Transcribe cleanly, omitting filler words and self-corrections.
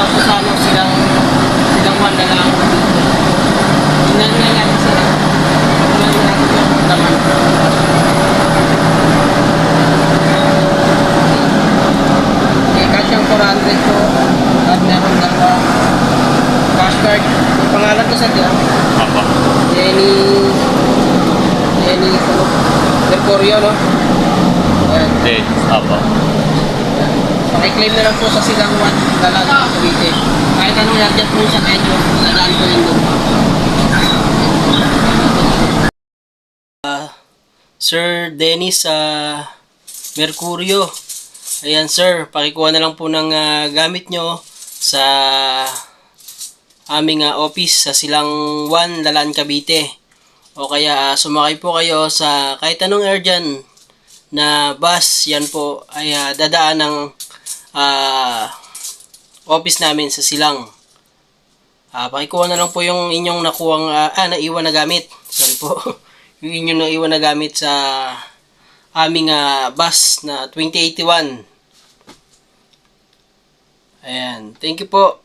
Tapos ano, silang one na lang. Inan na natin sila. Inan na natin yung laman. Okay, cash yung 400 po. At meron dalawa. Cash card. Yung pangalan ko sa tiyan. Apa. Jenny Mercurio, no? Ayan. Hindi. Apa. Pakiklaim na lang po sa silang 1 Dalaga Cavite. Kahit anong yagyan po sa medyo, dadaan ko yun doon. Sir Dennis Mercurio. Ayan sir, pakikuha na lang po ng gamit nyo sa aming office sa silang 1 Lalaan Cavite. O kaya sumakay po kayo sa kahit anong air dyan na bus, yan po ay dadaan ng office namin sa silang. Pakikuha na lang po yung inyong nakuwang naiwan na gamit. Sorry po. Yung inyong naiwan na gamit sa aming bus na 2081. Ayan. Thank you po.